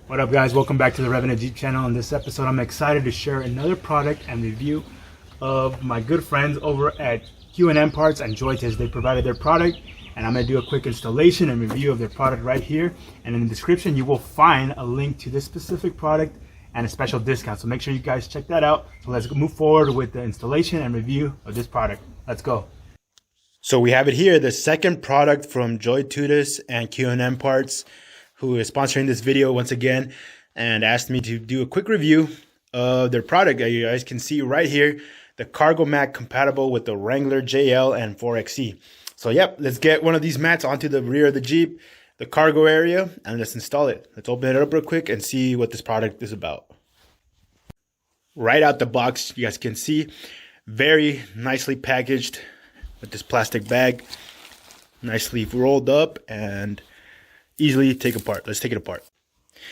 What up, guys? Welcome back to the Revenant Jeep channel. In this episode, I'm excited to share another product and review of my good friends over at Q&M Parts and JOYTUS. They provided their product, and I'm going to do a quick installation and review of their product right here. And in the description, you will find a link to this specific product and a special discount. So make sure you guys check that out. So let's move forward with the installation and review of this product. Let's go. So we have it here, the second product from JOYTUTUS and Q&M Parts, who is sponsoring this video once again and asked me to do a quick review of their product. You guys can see right here, the cargo mat compatible with the Wrangler JL and 4XE. So yep, let's get one of these mats onto the rear of the Jeep, the cargo area, and let's install it. Let's open it up real quick and see what this product is about. Right out the box, you guys can see, very nicely packaged with this plastic bag, nicely rolled up and easily take apart. Let's take it apart.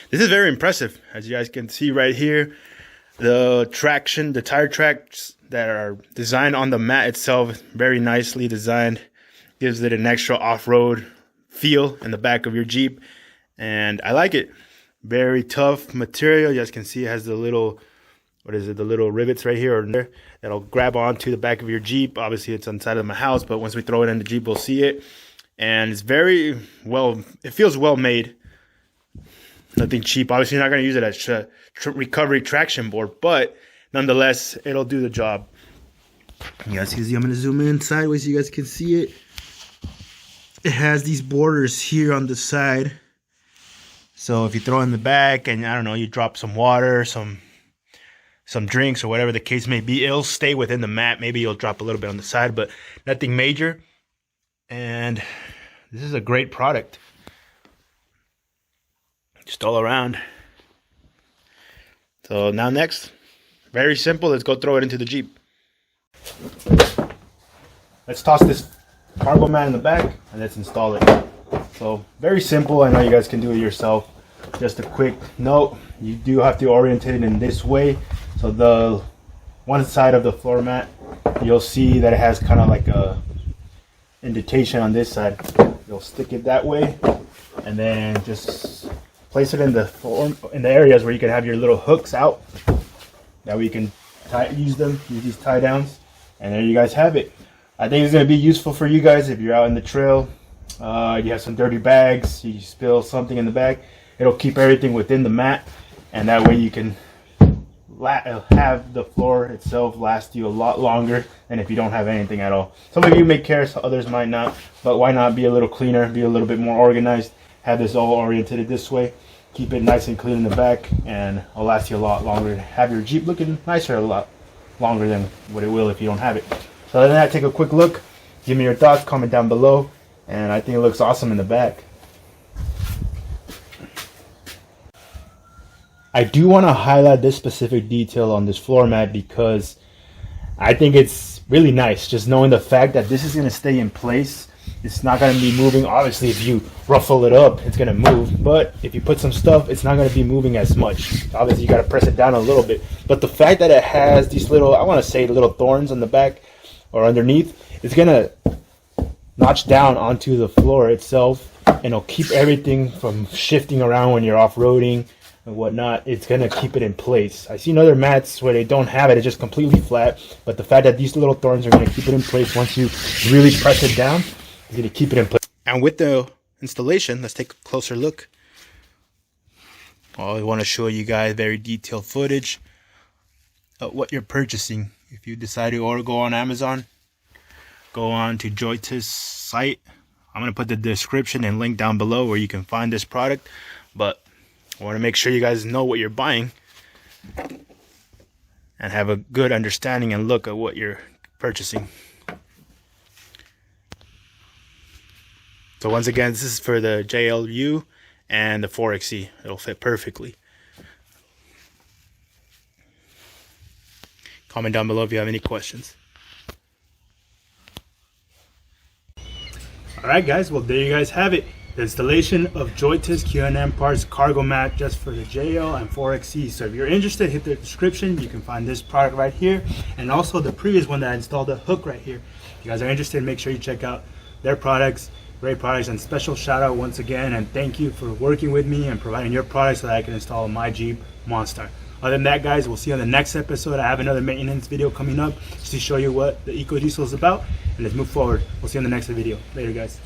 This is very impressive. As you guys can see right here, the traction, the tire tracks that are designed on the mat itself, very nicely designed. Gives it an extra off-road feel in the back of your Jeep, and I like it. Very tough material. You guys can see it has the little, what is it, the little rivets right here or there that'll grab onto the back of your Jeep. Obviously it's inside of my house, but once we throw it in the Jeep, we'll see it. And it's very well, it feels well made. Nothing cheap. Obviously, you're not going to use it as recovery traction board, but nonetheless, it'll do the job. You guys can see, I'm going to zoom in sideways so you guys can see it. It has these borders here on the side. So if you throw it in the back and, I don't know, you drop some water, some drinks or whatever the case may be, it'll stay within the mat. Maybe you'll drop a little bit on the side, but nothing major. And this is a great product, just all around. So now next, very simple, let's go throw it into the Jeep. Let's toss this cargo mat in the back and let's install it. So very simple. I know you guys can do it yourself. Just a quick note, you do have to orient it in this way. So the one side of the floor mat, you'll see that it has kind of like a indentation on this side. You'll stick it that way and then just place it in the areas where you can have your little hooks out. That way you can use these tie downs, and there you guys have it. I think it's going to be useful for you guys if you're out in the trail, you have some dirty bags, you spill something in the bag, it'll keep everything within the mat, and that way you can have the floor itself last you a lot longer than if you don't have anything at all. Some of you may care, so others might not, but why not be a little cleaner, be a little bit more organized, have this all oriented this way, keep it nice and clean in the back, and it'll last you a lot longer. Have your Jeep looking nicer a lot longer than what it will if you don't have it. So other than that, take a quick look, give me your thoughts, comment down below, and I think it looks awesome in the back. I do want to highlight this specific detail on this floor mat because I think it's really nice, just knowing the fact that this is going to stay in place. It's not going to be moving. Obviously, if you ruffle it up, it's going to move, but if you put some stuff, it's not going to be moving as much. Obviously, you got to press it down a little bit, but the fact that it has these little, I want to say little thorns on the back or underneath, it's going to notch down onto the floor itself, and it'll keep everything from shifting around when you're off-roading and whatnot. It's gonna keep it in place. I've seen other mats where they don't have it, it's just completely flat, but the fact that these little thorns are gonna keep it in place once you really press it down, it's gonna keep it in place. And with the installation, let's take a closer look. I want to show you guys very detailed footage of what you're purchasing. If you decide to go on Amazon, go on to JOYTUS site. I'm gonna put the description and link down below where you can find this product, but I want to make sure you guys know what you're buying and have a good understanding and look at what you're purchasing. So once again, this is for the JLU and the 4XE. It'll fit perfectly. Comment down below if you have any questions. Alright guys, well there you guys have it. The installation of JOYTUS Q&M Parts cargo mat just for the JL and 4XE. So if you're interested, hit the description. You can find this product right here, and also the previous one that I installed, the hook right here. If you guys are interested, make sure you check out their products. great products. And special shout out once again and thank you for working with me and providing your products so that I can install my Jeep Monster. Other than that, guys, we'll see you on the next episode. I have another maintenance video coming up just to show you what the Eco Diesel is about. And let's move forward. We'll see you on the next video. Later, guys.